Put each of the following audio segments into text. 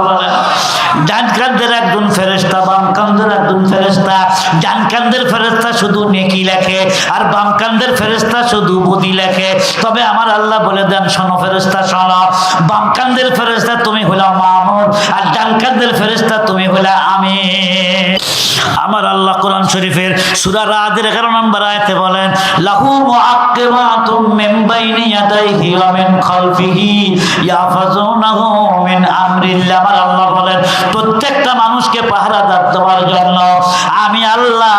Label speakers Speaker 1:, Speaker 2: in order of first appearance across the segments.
Speaker 1: বলেন। ডান কাঁধের একজন ফেরেশতা, বাম কাঁধের একজন ফেরেশতা। ডান কাঁধের ফেরেশতা শুধু নেকি লেখে, আর বাম কাঁধের ফেরেশতা শুধু বদি লেখে। তবে আমার আল্লাহ বলে দেন, শোনো ফেরেশতা শোনো, বাম কাঁধের ফেরেশতা তুমি হলো মামুন, আর ডান কাঁধের ফেরেশতা তুমি হলো আমিন। আমার আল্লাহ কোরআন শরীফের সূরা রাদের 11 নম্বর আয়াতে বলেন, লাহু মুআক্কিবাতুম মিন বাইনি ইয়াদাইহি ওয়া মিন খালফিহি ইয়াহফাজুনাহু মিন আমরিল্লাহ। আমার আল্লাহ বলেন, প্রত্যেকটা মানুষকে পাহারাদার দেওয়ার জন্য আমি আল্লাহ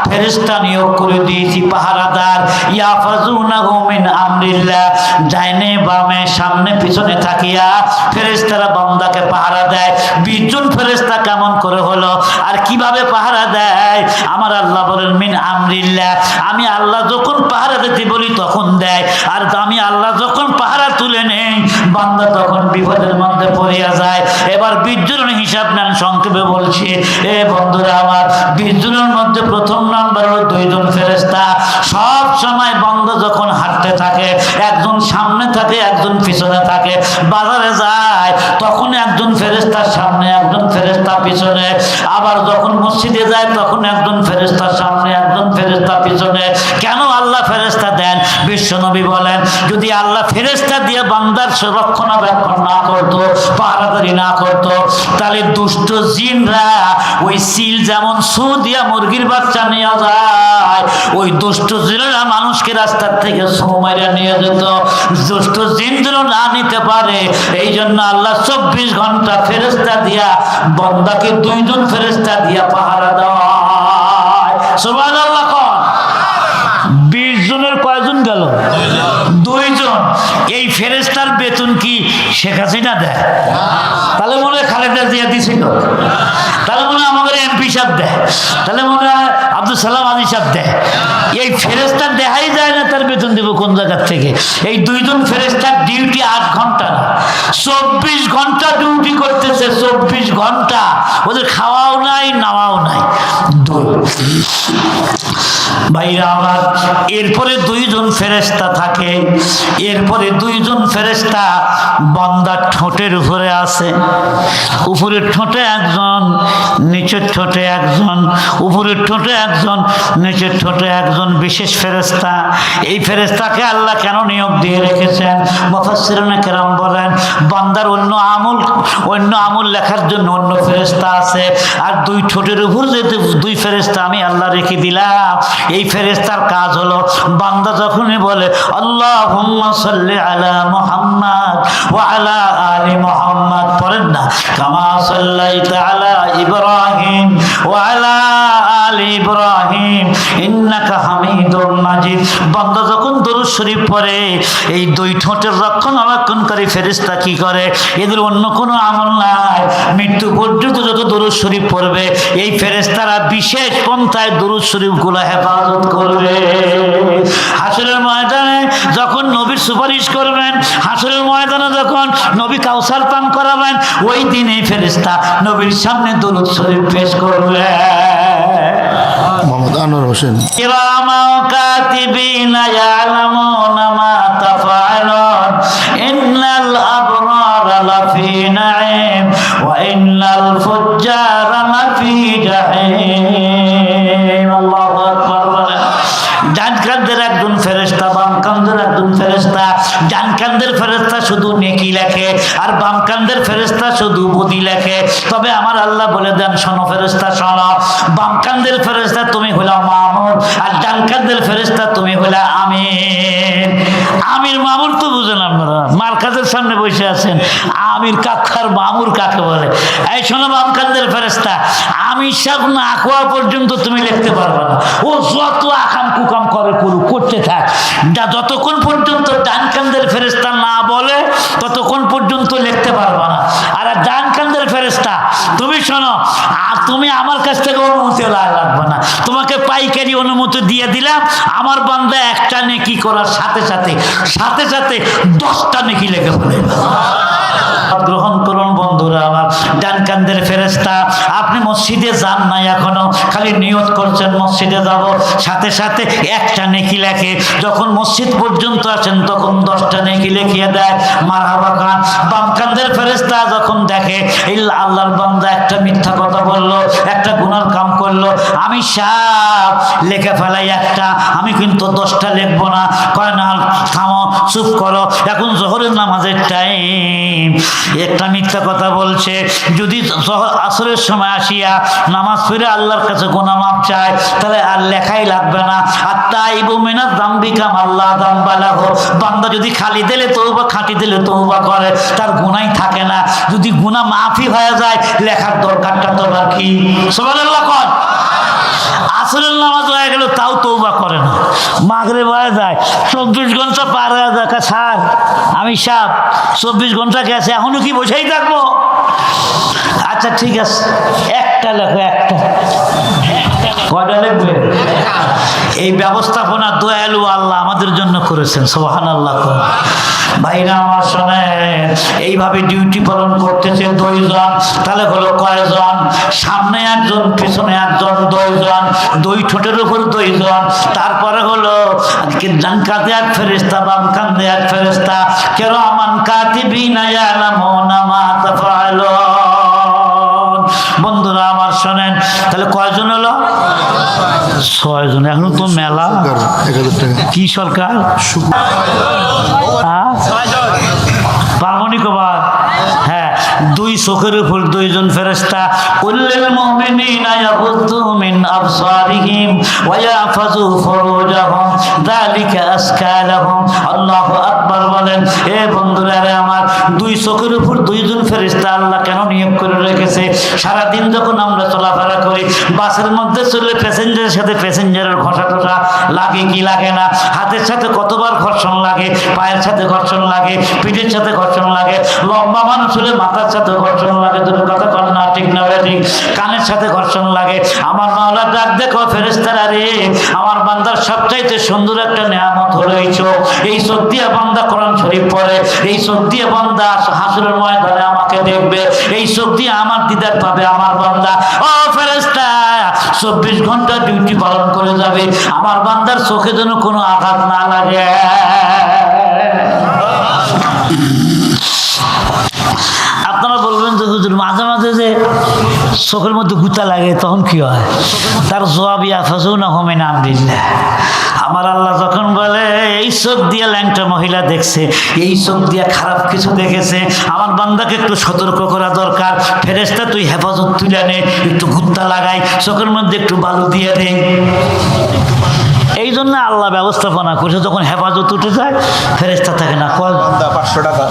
Speaker 1: ফেরেশতা নিয়োগ করে দিয়েছি পাহারাদার। ইয়াহফাজুনাহু মিন আমরিল্লাহ, ডাইনে বামে সামনে পিছনে থাকিয়া ফেরেশতারা বান্দাকে পাহারা দেয়। 20 জন ফেরেশতা কেমন করে হলো আর কিভাবে পাহারা দেয়? আমার আল্লাহ বলেন, মিন আমরিল্লাহ, আমি আল্লাহ যখন পাহারা দিতে বলি তখন দেয়, আর আমি আল্লাহ যখন পাহারা তুলে নেই বান্দা তখন বিপদের মধ্যে পড়িয়া যায়। এবার 20 জনের হিসাব নেন, সংক্ষেপে বলছি এ বন্ধুরা আমার। 20 জনের মধ্যে প্রথম নাম্বার হলো 2 জন ফেরেশতা। সব সময় বান্দা যখন হাঁটতে থাকে, একজন সামনে থাকে একজন পিছনে থাকে। বাজারে যায় তখন একজন ফেরেশতা সামনে একজন ফেরেশতা পিছনে। আবার যখন মসজিদে যায় তখন একজন ফেরেশতা সামনে একজন ফেরেশতা পিছনে। কেন আল্লাহ ফেরেশতা দেন? বিশ্বনবী বলেন, যদি আল্লাহ ফেরেশতা দিয়ে বান্দার রক্ষণাবেক্ষণ না করতো, পাহারাদারি না করতো, তাহলে দুষ্ট জিনরা ওই সিল যেমন সু দিয়া মুরগির বাচ্চা নিয়ে যায়, ওই দুষ্ট জিনেরা মানুষকে রাস্তার থেকে সু মাইরা নিয়ে যেত। দুষ্ট জিন যেন না নিতে পারে এই জন্য আল্লাহ 24 ঘন্টা ফেরেশতা দিয়া বান্দাকে 2 জন ফেরেশতা দিয়া পাহারা দেয়। সুবহানাল্লাহ। 20 জনের কয়জন গেল? 2 জন। এই ফেরেশতার বেতন কি শেখ হাসিনা দেয়? তাহলে মনে হয় খালেদা জিয়া দিছিল। তাহলে মনে হয় আমাদের এমপি সাহেব দেয়। তাহলে মনে হয় আব্দুল সালাম আলী সাহেব দেয়। এই ফেরেশতার দেখাই যায় না তার বেতন দেবো কোন জায়গার থেকে। এই 2 জন ফেরেশতার ডিউটি 8 ঘন্টা না, 24 ঘন্টা ডিউটি করতেছে। 24 ঘন্টা ওদের খাওয়াও নাই নাওয়াও নাই। ভাইরা আমার, এরপরে 2 জন ফেরেশতা থাকে। এরপরে 2 জন ফেরেশতা বান্দার ঠোঁটের উপরে আছে। উপরের ঠোঁটে একজন, নিচের ঠোঁটে একজন। উপরের ঠোঁটে একজন, নিচের ঠোঁটে একজন বিশেষ ফেরেশতা। এই ফেরেশতাকে আল্লাহ কেন নিয়োগ দিয়ে রেখেছেন? মুফাসসিরিনে কেরাম বলেন, বান্দার অন্য আমল লেখার জন্য অন্য ফেরেশতা আছে, আর 2 ঠোঁটের উপর যে 2 ফেরেশতা আমি আল্লাহ রেখে দিলাম। এই ফেরেশতার কাজ হলো, বান্দা যখনই বলে আল্লাহুম্মা সাল্লি আলা মুহাম্মাদ ওয়া আলা আলি মুহাম্মাদ, পড়েন না কামা সাল্লাইতা আলা ইব্রাহিম ওয়া আলা আলি ইব্রাহিম ইন্নাকা হামিদুম মাজিদ। বান্দা যখন দরুদ শরীফ পড়ে, এই 2 ঠোঁটের রক্ষণাবেক্ষণকারী ফেরেশতা কি করে? এদের অন্য কোনো আমল নাই, মৃত্যু পর্যন্ত যত দরুদ শরীফ পড়বে এই ফেরেশতারা বিশেষ পন্থায় দরুদ শরীফগুলো হেফাজত করবে। হাসরের ময়দানে যখন নবীর সুপারিশ করবেন, হাসরের ময়দানে যখন নবী কাউসার পান করাবেন, ওই দিন এই ফেরেশতা নবীর সামনে দরুদ শরীফ পেশ করবে।
Speaker 2: মোহাম্মদ আনোয়ার হোসেন।
Speaker 1: কিরামা কাতিবিনা ইয়ালামুনা মা তাফআলুন ইন্নাল আবরারা লাফি নাঈম ওয়া ইন্নাল ফুজ্জারা লাফি জাহিম। আল্লাহু আকবার। ডান কাঁধের একজন ফেরেশতা, বাম কাঁধের একজন ফেরেশতা। ডান কাঁধের ফেরেশতা শুধু নেকি লেখে, আর বাম কাঁধের ফেরেশতা শুধু বদি লেখে। তবে আমার আল্লাহ বলে দেন, শোনো ফেরেশতা শোনো, বাম কাঁধের ফেরেশতা তুমি হলো মামুন, আর ডান কাঁধের ফেরেশতা তুমি হলো আমির। আমির মামুর তো বুঝেন আপনারা, মার্কাজের সামনে বসে আছেন। আমির কাকার মামুর কাকে বলে? এই শোনো বাম কাঁধের ফেরেশতা, আমির সাহেব না খোয়া পর্যন্ত তুমি লিখতে পারবে না। ও যত আকাম কুকাম করতে থাক, যতক্ষণ পর্যন্ত ডান কাঁধের ফেরেশতা না বলে ততক্ষণ পর্যন্ত লিখতে পারবে না। আর ডান কাঁধের ফেরেশতা তুমি শোনো, তুমি আমার কাছ থেকে অনুমতি লাগবে না, তোমাকে পাইকারি অনুমতি দিয়ে দিলাম। আমার বান্দা একটা নেকি করার সাথে সাথে 10টা নেকি লেগে পড়ে। গ্রহণ করুন বন্ধুরা আমার। ডান কান্দের ফেরেশতা, আপনি মসজিদে যান না এখনো, খালি নিয়ত করছেন মসজিদে যাব, সাথে সাথে একটা নেকি লেখে। যখন মসজিদ পর্যন্ত আসেন তখন 10টা নেকি লিখিয়ে দেয়। মারহাবা খান। বাম কান্দের ফেরেশতা যখন দেখে এই আল্লাহর বান্দা একটা মিথ্যা কথা বললো, একটা গুনার কাম করলো, আমি সব লেখে ফেলাই একটা, আমি কিন্তু 10টা লিখবো না। কয় না, থামো, চুপ করো, এখন জোহরের নামাজের টাইম, একটা মিথ্যা কথা বলছে, যদি আসরের সময় আসিয়া নামাজ পড়ে আল্লাহর কাছে গুনাহ মাফ চায় তাহলে আর লেখাই লাগবে না। আর তাইবু মিনাজ যামবি কামাল্লা যামবা লাহু, বান্দা যদি খালি দিলে তওবা, খাঁটি দিলে তওবা করে, তার গুনাহই থাকে না। যদি গুনাহ মাফই হয়ে যায় লেখার দরকারটা তো বাকি। সুবহানাল্লাহ কোন। আসরের নামাজ হয়ে গেল তাও তওবা করে না, মাগরিব হয়ে যায়, 24 ঘন্টা পার হয়ে যায়, স্যার আমি সাপ 24 ঘন্টা গেছে, এখনো কি বসেই থাকবো? আচ্ছা ঠিক আছে, একটা লেখো, একটা, কয়টা লিখবে? এই ব্যবস্থাপনা দয়ালু আল্লাহ আমাদের জন্য করেছেন। সুবহানাল্লাহ। ভাইরা আমার শোনেন, এইভাবে ডিউটি পালন করতেছে 2 জন, তাহলে হলো কয়জন? সামনে একজন, পিছনে একজন, 2 জন, 2 ঠোঁটের উপর 2 জন। তারপরে হলো ডান কাঁধে এক ফেরেশতা, বাম কাঁধে এক ফেরেশতা, কিরামান কাতিবিনা ইয়ালামুনা মা তাফআলুন। বন্ধুরা আমার শোনেন, তাহলে কয়জন হলো? 6 জন। এখন তো মেলা। কি সরকার? পারমনি কবার? হ্যাঁ, 2 চোখের উপর 2 জন ফেরেশতা। কুল্লুল মুমিনিনা ইয়াগুদ্দু মিন আবসারিহিম ওয়া ইয়াহফাযু ফুরুজাহুম যালিকা আসকা লাহুম। আল্লাহু আকবার বলেন। এ বন্ধুরা রে আমার, 2 চোখের উপর 2 জন ফেরেশতা আল্লাহ কেন নিয়োগ করে রেখেছে? সারা দিন যখন আমরা চলাফেরা করি, বাসের মধ্যে চললে প্যাসেঞ্জারের সাথে প্যাসেঞ্জারের ঘষা টসা লাগে কি লাগে না? হাতের সাথে কতবার ঘর্ষণ লাগে, পায়ের সাথে ঘর্ষণ লাগে, পিঠের সাথে ঘর্ষণ লাগে, লম্বা মানুষ হলে মাথার সাথে ঘর্ষণ লাগে, দুটো কথা কর না, ঠিক না ঠিক? কানের সাথে ঘর্ষণ লাগে। আমার মাওলা ডাক দেখো, ফেরেশতারা রে, আমার বান্দার সবচাইতে সুন্দর একটা নেয়ামত হলো এই চোখ। এই চোখ দিয়ে বান্দা কোরআন শরীফ পড়ে, এই চোখ দিয়ে বান্দা হাসরের ময়দানে আমাকে দেখবে, এই চোখ দিয়ে আমার দিদার পাবে আমার বান্দা। ও ফেরেশতা, 24 ঘন্টা ডিউটি পালন করে যাবে, আমার বান্দার চোখে যেন কোনো আঘাত না লাগে। আপনারা বলবেন যে হুজুর মাঝে মাঝে যে চোখের মধ্যে গুতা লাগে তখন কি হয়? তার জবাব ইয়াহফাযুনাহু মিন আমরিল্লাহ। আমার আল্লাহ যখন বলে এই চোখ দিয়ে ল্যাংটা মহিলা দেখছে, এই চোখ দিয়ে খারাপ কিছু দেখেছে, আমার বান্দাকে একটু সতর্ক করা দরকার, ফেরেশতা তুই হেফাজত তুলে নে, একটু গুত্তা লাগাই, চোখের মধ্যে একটু বালু দিয়ে দে। এই জন্য আল্লাহ ব্যবস্থাপনা করছে, যখন হেফাজত উঠে যায় ফেরেশতা থাকে না। 500 টাকা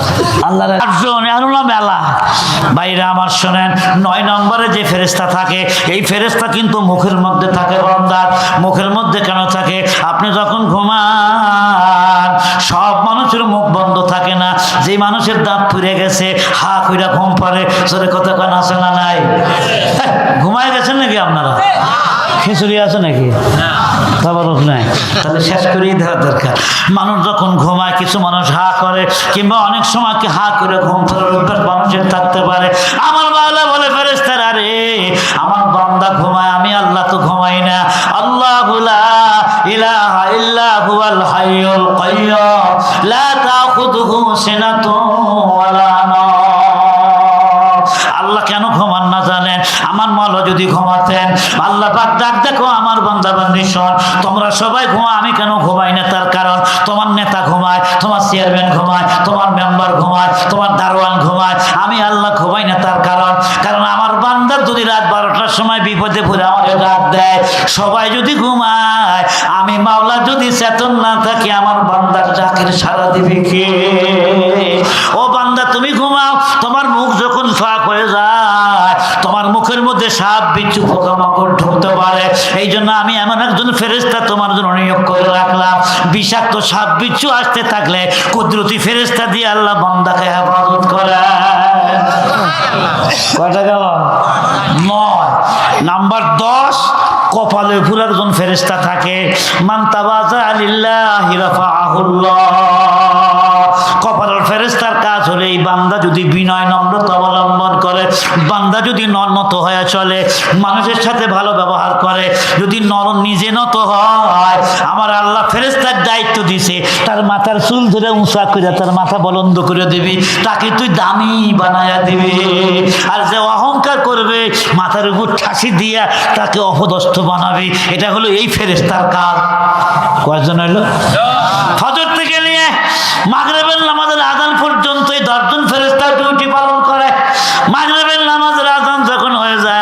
Speaker 1: আল্লাহ মেলা। বাইরে আমার শোনেন, 9 নম্বরে যে ফেরেশতা থাকে, এই ফেরেশতা কিন্তু মুখের মধ্যে থাকে বান্দার। মুখের মধ্যে কেন থাকে? আপনি যখন ঘুমান, সব মানুষের মুখ বন্ধ থাকে না। যে মানুষের দাঁত পুড়ে গেছে, হা কইরা ঘুম পারে, সরে কথা কান আছে না নাই? ঘুমায় গেছেন নাকি আপনারা? খিচুড়ি আছে নাকি? খাবার নাই, তাহলে শেষ করেই দেওয়া দরকার। মানুষ যখন ঘুমায়, কিছু মানুষ হা করে, কিংবা অনেক সময় কি হা করে ঘুম পাড়ার অভ্যাস মানুষের থাকতে পারে। আমার মাওলা বলে ফেরেশতারা রে, আমার বান্দা ঘুমায়, আমি আল্লাহ তো ঘুমাই না। আল্লাহু লা ইলাহা ইল্লা হুয়াল হাইয়ুল কাইয়্যুম লা তাখুযুহু সিনাতুন ওয়ালা নাওম। আল্লাহ কেন ঘুমান না জানেন? আমার মাওলা যদি ঘুমাতেন, আল্লাহ পাক ডাক দেখো আমার বান্দা বান্দি শোন, তোমরা সবাই ঘুমা, আমি কেন ঘুমাই না? তার কারণ তোমার নেতা ঘুমায়, তোমার চেয়ারম্যান ঘুমায়, তোমার মেম্বার ঘুমায়, তোমার দারোয়ান ঘুমায়, আমি আল্লাহ ঘুমাই না। তার কারণ আমার বান্দার যদি রাত 12টার সময় বিপদে পড়ে আমাকে ডাক দেয়, সবাই যদি ঘুমায়, আমি মাওলা যদি চেতন না থাকি, আমার বান্দার ডাকের সাড়া দিবে কে? ও বান্দা তুমি ঘুমাও, তোমার মুখ যখন ফাঁক হয়ে যায়, তোমার মুখের মধ্যে সাপ বিচ্ছু পোকামাকড় ঢুকতে পারে। এই জন্য আমি এমন একজন ফেরেশতা তোমার জন্য নিয়োগ করে রাখলাম। বিষাক্ত সাপ বিচ্ছু আসতে থাকলে কুদরতি ফেরেশতা দিয়ে আল্লাহ বান্দাকে হেফাজত করে। কয়টা গেল? 9 নাম্বার 10, কপালের উপর একজন ফেরেশতা থাকে। মান তাওয়াজা লিল্লাহি রাফাআহুল্লাহ। কপালের ফেরেশতার কাজ হলে এই বান্দা যদি বিনয় নম্রতা অবলম্বন করে, বান্দা যদি নত হয়ে চলে, মানুষের সাথে ভালো ব্যবহার করে, যদি নিজে নত হয়, আমার আল্লাহ ফেরেশতার দায়িত্ব দিছে তার মাথার চুল ধরে উঁচা করে তার মাথা বলন্দ করে দিবি, তাকে তুই দামি বানায়া দিবি। আর যে অহংকার করবে মাথার উপর ঠাসি দিয়া তাকে অপদস্থ বানাবি। এটা হলো এই ফেরেশতার কাজ। কয়জন হইল? ফজর থেকে নিয়ে মাগরিবের নামাজের আযান পর্যন্ত এই 10 জন ফেরেশতা ডিউটি পালন করে। মাগরিবের নামাজের আযান যখন হয়ে যায়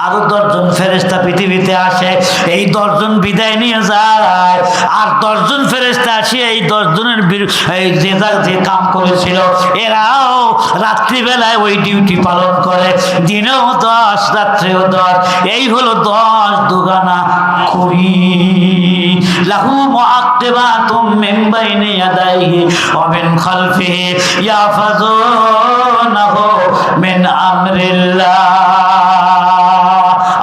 Speaker 1: আরো 10 জন ফেরেশতা পৃথিবীতে আসে, এই 10 জন বিদায় নিয়ে যায়, আর 10 জন ফেরেশতা আসে এই 10 জনের যে কাম করেছিল এরাও রাত্রিবেলায় ওই ডিউটি পালন করে, দিনেও 10 রাত্রেও 10। এই হলো 10 দুগানা খুরি। লাহু মুআক্কিবাতুম মিন বাইনি ইয়াদাইহি ওয়া মিন খালফিহি ইয়াহফাযুনাহু মিন আমরিল্লাহ।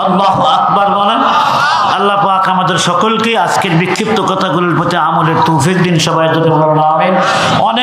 Speaker 1: আল্লাহু আকবার বলেন। আল্লাহ পাক আমাদের সকলকে আজকের বিক্ষিপ্ত কথাগুলোর প্রতি আমলের তৌফিক দিন। সবাই যদি বলেন আমিন। অনেক